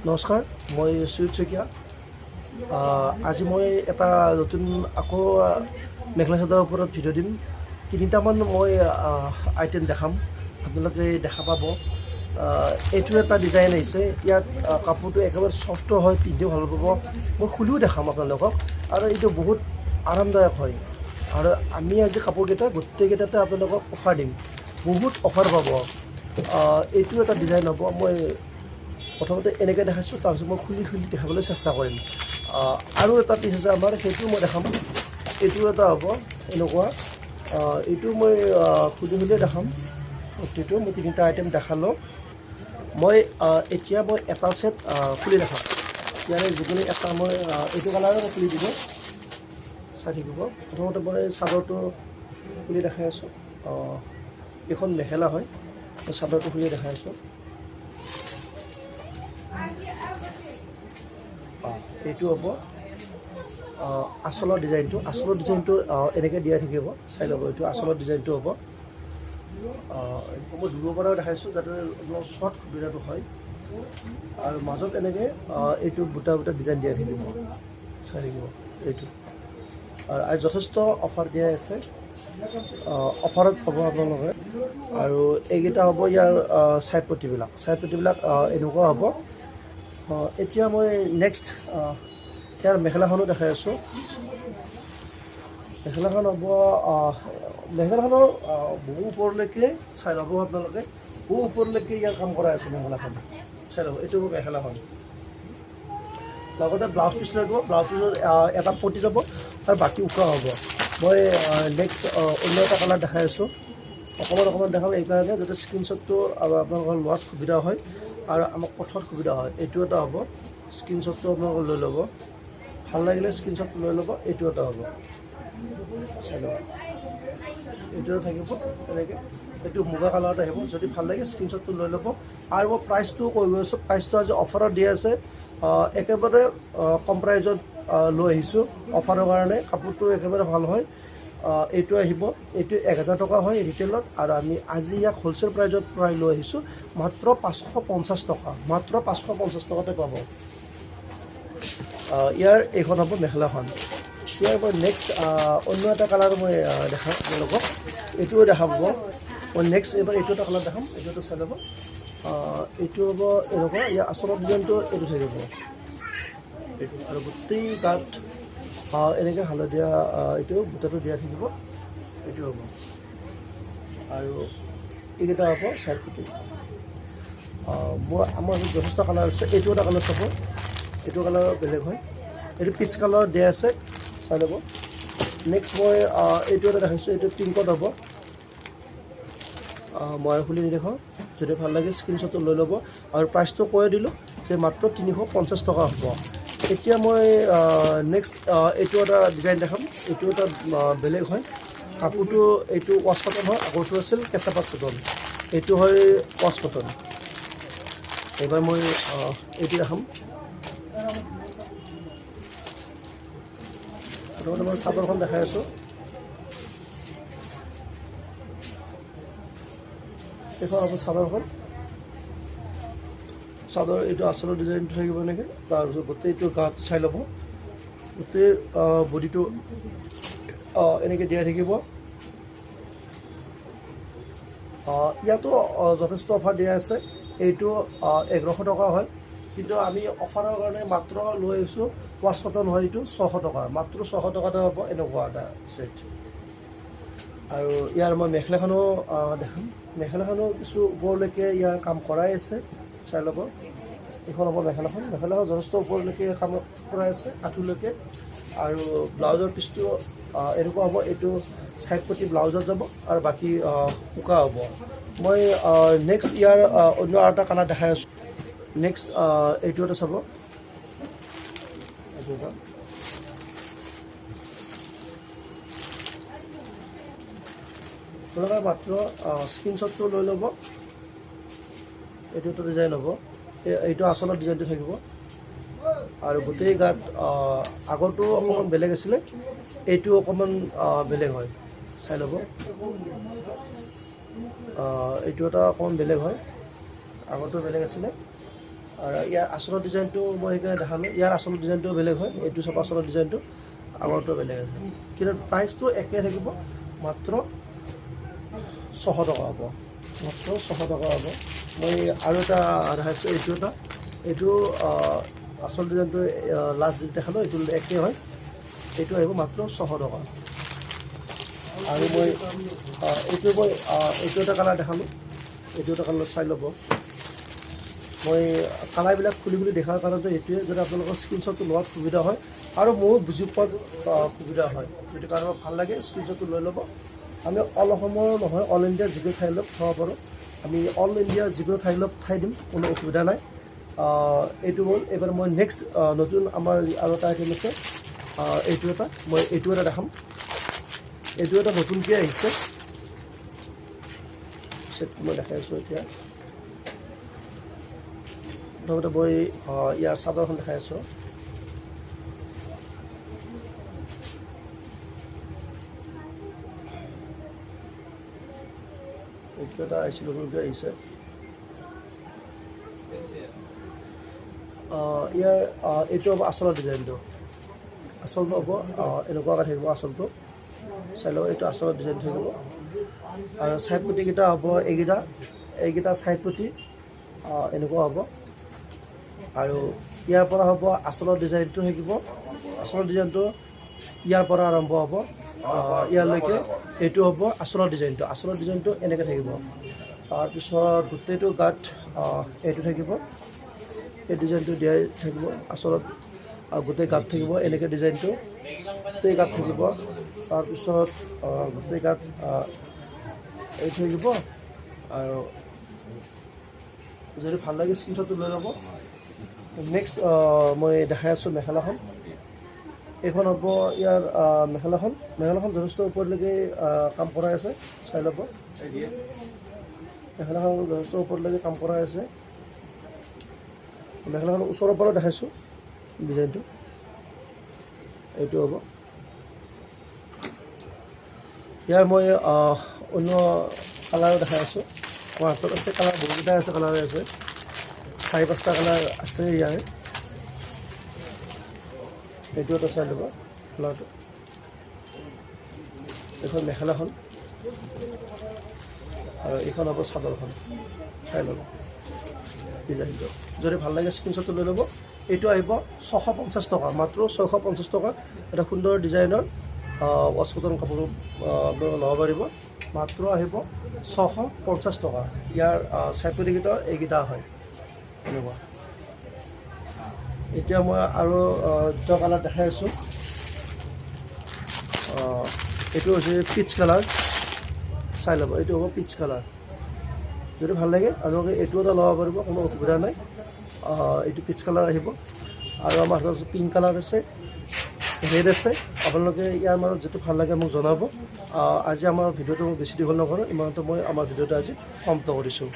নমস্কাৰ, মই সুজিত শইকীয়া। আজি মই এটা নতুন আকৌ মেখেলা চাদৰৰ ওপৰত ভিডিঅ' দিম। তিনিটামান মই আইটেম দেখাম, আপোনালোকে দেখা পাব। এইটো এটা ডিজাইন আহিছে, ইয়াত কাপোৰটো একেবাৰে ছফ্ট হয়, পিন্ধিও ভাল পাব। মই খুলিও দেখাম আপোনালোকক, আৰু এইটো বহুত আৰামদায়ক হয়। আৰু আমি আজি কাপোৰকেইটা গোটেইকেইটাতে আপোনালোকক অফাৰ দিম, বহুত অফাৰ পাব। এইটো এটা ডিজাইন হ'ব। মই প্ৰথমতে এনেকৈ দেখাইছোঁ, তাৰপিছত মই খুলি দেখাবলৈ চেষ্টা কৰিম। আৰু এটা পিচ আছে আমাৰ, সেইটো মই দেখাম। এইটো এটা হ'ব এনেকুৱা। এইটো মই খুলি দেখাম। গোটেইটো মই তিনিটা আইটেম দেখালোঁ। মই এতিয়া এটা ছেট খুলি দেখাম। ইয়াৰে যিকোনো এটা মই এইটো কালাৰে মই খুলি দিব, চাই থাকিব। প্ৰথমতে মই চাদৰটো খুলি দেখাই আছোঁ। এইখন মেখেলা হয়, মই চাদৰটো খুলি দেখাই আছোঁ। এইটো হ'ব আচলৰ ডিজাইনটো। এনেকৈ দিয়া থাকিব, চাই ল'ব। এইটো আচলৰ ডিজাইনটো হ'ব। মই দূৰৰ পৰাও দেখাইছোঁ যাতে অলপ শ্বৰ্ট সুবিধাটো হয়। আৰু মাজত এনেকৈ এইটো বুটা ডিজাইন দিয়া থাকিব, চাই থাকিব এইটো। আৰু যথেষ্ট অফাৰ দিয়া আছে, অফাৰত পাব আপোনালোকে। আৰু এইকেইটা হ'ব ইয়াৰ ছাইড পট্টিবিলাক এনেকুৱা হ'ব। এতিয়া মই নেক্সট ইয়াৰ মেখেলাখনো দেখাই আছোঁ। মেখেলাখন হ'ব, মেখেলাখনৰ বহু ওপৰলৈকে চাই ল'ব আপোনালোকে। বহু ওপৰলৈকে ইয়াৰ কাম কৰা আছে মেখেলাখন, চাই ল'ব। এইটো হ'ব মেখেলাখন। লগতে ব্লাউজ পিচ লাগিব। ব্লাউজ পিচত এটা পটি যাব আৰু বাকী উকা হ'ব। মই নেক্সট অন্য এটা কালাৰ দেখাই আছোঁ। অকণমান দেখালোঁ এইকাৰণে যাতে স্ক্ৰীণশ্বটটো আপোনালোকৰ লোৱাত সুবিধা হয় আৰু আমাক পঠোৱাত সুবিধা হয়। এইটো এটা হ'ব, স্ক্ৰীণশ্বটটো আপোনালোকে লৈ ল'ব। ভাল লাগিলে স্ক্ৰীণশ্বট লৈ ল'ব। এইটো এটা হ'ব, চাই ল'ব। এইটো থাকিব এনেকৈ। এইটো মুগা কালাৰত আহিব। যদি ভাল লাগে স্ক্ৰীণশ্বটটো লৈ ল'ব। আৰু মই প্ৰাইচটো কৈ গৈছোঁ। প্ৰাইচটো আজি অফাৰত দি আছে, একেবাৰে কম প্ৰাইজত লৈ আহিছোঁ অফাৰৰ কাৰণে। কাপোৰটো একেবাৰে ভাল হয়। এইটো আহিব, এইটো 1000 টকা হয় ৰিটেইলত, আৰু আমি আজি ইয়াক হ'লচেল প্ৰাইজত প্ৰায় লৈ আহিছোঁ মাত্ৰ 550 টকা। মাত্ৰ 550 টকাতে পাব। ইয়াৰ এইখন হ'ব মেখেলাখন। ইয়াৰ মই নেক্সট অন্য এটা কালাৰ মই দেখাম আপোনালোকক। এইটোও দেখাব মই নেক্সট। এইবাৰ এইটো এটা কালাৰ দেখাম, এইটো এটা চাই ল'ব। এইটো হ'ব এনেকুৱা। ইয়াৰ আচলৰ ডিজাইনটো এইটো থাকিব, এইটো। আৰু গোটেই গাত এনেকৈ হালধীয়া এইটো বুটাটো দিয়া থাকিব, এইটো হ'ব। আৰু এইকেইটা হ'ব চাইড পটি। আমাৰ যথেষ্ট কালাৰ আছে। এইটো এটা কালাৰ চাব, এইটো কালাৰ বেলেগ হয়। এইটো পিচ কালাৰ দিয়া আছে, চাই ল'ব। নেক্সট মই এইটো এটা দেখাইছোঁ। এইটো পিংকত হ'ব। মই খুলি নেদেখাওঁ। যদি ভাল লাগে স্ক্ৰীণশ্বটটো লৈ ল'ব। আৰু প্ৰাইচটো কৈ দিলোঁ যে মাত্ৰ 350 টকা হ'ব। এতিয়া মই নেক্সট এইটো এটা ডিজাইন দেখাম। এইটো এটা বেলেগ হয়। কাপোৰটো এইটো ৱাছ কটন হয়, আগৰটো আছিল কেঁচা পাট কটন। এইটো হয় ৱাছ কটন। এইবাৰ মই এইটো দেখাম। প্ৰথমতে মই চাদৰখন দেখাই আছোঁ। এইখন হ'ব চাদৰখন। চাদৰ এইটো আচলৰ ডিজাইনটো থাকিব এনেকৈ। তাৰপিছত গোটেইটো গাটো চাই ল'ব। গোটেই বডিটো এনেকৈ দিয়া থাকিব। ইয়াতো যথেষ্ট অফাৰ দিয়া আছে। এইটো 1100 টকা হয়, কিন্তু আমি অফাৰৰ কাৰণে মাত্ৰ লৈ আহিছোঁ। ৱাছ কটন হয়, এইটো 600 টকা। মাত্ৰ 600 টকাতে হ'ব এনেকুৱা এটা ছেট। আৰু ইয়াৰ মই মেখেলাখনো দেখাম। মেখেলাখনো কিছু ওপৰলৈকে ইয়াৰ কাম কৰাই আছে, চাই ল'ব। এইখন হ'ব মেখেলাখন। মেখেলাখন যথেষ্ট ওপৰলৈকে কাম কৰাই আছে, আঁঠুলৈকে। আৰু ব্লাউজৰ পিচটো এনেকুৱা হ'ব। এইটো ছাইড পটি ব্লাউজত যাব আৰু বাকী উকা হ'ব। মই নেক্সট ইয়াৰ অন্য আৰু এটা কালাৰ দেখাই আছোঁ। নেক্সট এইটো এটা চাব, এইটো এটা। আপোনালোকে মাত্ৰ স্ক্ৰীণশ্বটটো লৈ ল'ব। এইটো এটা ডিজাইন হ'ব। এইটো আচলৰ ডিজাইনটো থাকিব। আৰু গোটেই গাত আগৰটো অকণমান বেলেগ আছিলে, এইটো অকণমান বেলেগ হয়, চাই ল'ব। এইটো এটা অকণমান বেলেগ হয়, আগৰটো বেলেগ আছিলে। আৰু ইয়াৰ আচলৰ ডিজাইনটো মই সেইকাৰণে দেখালোঁ। ইয়াৰ আচলৰ ডিজাইনটো বেলেগ হয়, এইটো চব আচলৰ ডিজাইনটো আগৰটো বেলেগ আছে, কিন্তু প্ৰাইচটো একে থাকিব, মাত্ৰ 600 টকা হ'ব, মাত্ৰ 600 টকা হ'ব। মই আৰু এটা দেখাইছোঁ, এইটো আচল ডিজাইনটো লাষ্ট যিটো দেখালোঁ এইটো একেই হয়, এইটো আহিব মাত্ৰ 600 টকা। আৰু মই এইটো এটা কালাৰ দেখালোঁ, এইটো এটা কালাৰ চাই ল'ব। মই কালাৰবিলাক খুলি দেখাৰ কাৰণতে এইটোৱে, যদি আপোনালোকৰ স্ক্ৰীনশ্বটটো লোৱাত সুবিধা হয় আৰু ময়ো বুজি পোৱাত সুবিধা হয়, যদি কাৰোবাৰ ভাল লাগে স্ক্ৰীনশ্বটটো লৈ ল'ব। আমি অল অসমৰ নহয়, অল ইণ্ডিয়াৰ যিকোনো ঠাইলৈ থ'ব পাৰোঁ। আমি অল ইণ্ডিয়াৰ যিকোনো ঠাইলৈ পঠাই দিম, কোনো অসুবিধা নাই। এইটো হ'ল এইবাৰ মই নেক্সট নতুন আমাৰ আৰু এটা আইটেম আছে, এইটো এটা দেখাম। এইটো এটা নতুনকৈ আহিছে, ছেটটো মই দেখাই আছোঁ এতিয়া। প্ৰথমতে মই ইয়াৰ চাদৰখন দেখাই আছোঁ। এইটো এটা আহিছে, নতুনকৈ আহিছে। ইয়াৰ এইটো হ'ব আচলৰ ডিজাইনটো, আচলটো হ'ব এনেকুৱাকৈ থাকিব আচলটো, চাই লওক। এইটো আচলৰ ডিজাইন থাকিব আৰু ছাইড পটিকেইটা হ'ব এইকেইটা ছাইড পটি এনেকুৱা হ'ব। আৰু ইয়াৰ পৰা হ'ব আচলৰ ডিজাইনটো থাকিব, আচলৰ ডিজাইনটো ইয়াৰ পৰা আৰম্ভ হ'ব ইয়ালৈকে, এইটো হ'ব আচলৰ ডিজাইনটো এনেকৈ থাকিব। তাৰপিছত গোটেইটো গাত এইটো থাকিব, এই ডিজাইনটো দিয়াই থাকিব আচলত, গোটেই গাত থাকিব এনেকৈ ডিজাইনটো, গোটেই গাত থাকিব। তাৰপিছত গোটেই গাত এইটো থাকিব। আৰু যদি ভাল লাগে স্ক্ৰীনশ্বটটো লৈ ল'ব। নেক্সট মই দেখাই আছোঁ মেখেলাখন। এইখন হ'ব ইয়াৰ মেখেলাখন যথেষ্ট ওপৰলৈকে কাম কৰাই আছে, চাই ল'ব। মেখেলাখন যথেষ্ট ওপৰলৈকে কাম কৰাই আছে। মেখেলাখন ওচৰৰ পৰা দেখাইছোঁ ডিজাইনটো, এইটো হ'ব। ইয়াৰ মই অন্য কালাৰো দেখাই আছোঁ। আমাৰ হাতত আছে কালাৰ, বহুকেইটা আছে, কালাৰে আছে, 4-5টা কালাৰ আছে ইয়াৰে। এইটো এটা চাই ল'ব কালাৰটো। এইখন মেখেলাখন আৰু এইখন হ'ব চাদৰখন, চাই ল'ব ডিজাইনটো। যদি ভাল লাগে স্ক্ৰীনশ্বটটো লৈ ল'ব। এইটো আহিব 650 টকা, মাত্ৰ 650 টকা। এটা সুন্দৰ ডিজাইনৰ ৱাছ কটন কাপোৰ আপোনালোকে ল'ব পাৰিব, মাত্ৰ আহিব 650 টকা। ইয়াৰ ছাইড পটিকেইটা এইকেইটা হয় এনেকুৱা। এতিয়া মই আৰু দুটা কালাৰ দেখাই আছোঁ। এইটো হৈছে পিচ কালাৰ, চাই ল'ব। এইটো হ'ব পিচ কালাৰ। যদি ভাল লাগে আপোনালোকে এইটো এটা ল'ব পাৰিব, কোনো অসুবিধা নাই। এইটো পিচ কালাৰ আহিব। আৰু আমাৰ হাতত পিংক কালাৰ আছে, ৰেড আছে। আপোনালোকে ইয়াৰ মাজত যিটো ভাল লাগে মোক জনাব। আজি আমাৰ ভিডিঅ'টো মই বেছি দীঘল নকৰোঁ, ইমানতে মই আমাৰ ভিডিঅ'টো আজি সমাপ্ত কৰিছোঁ।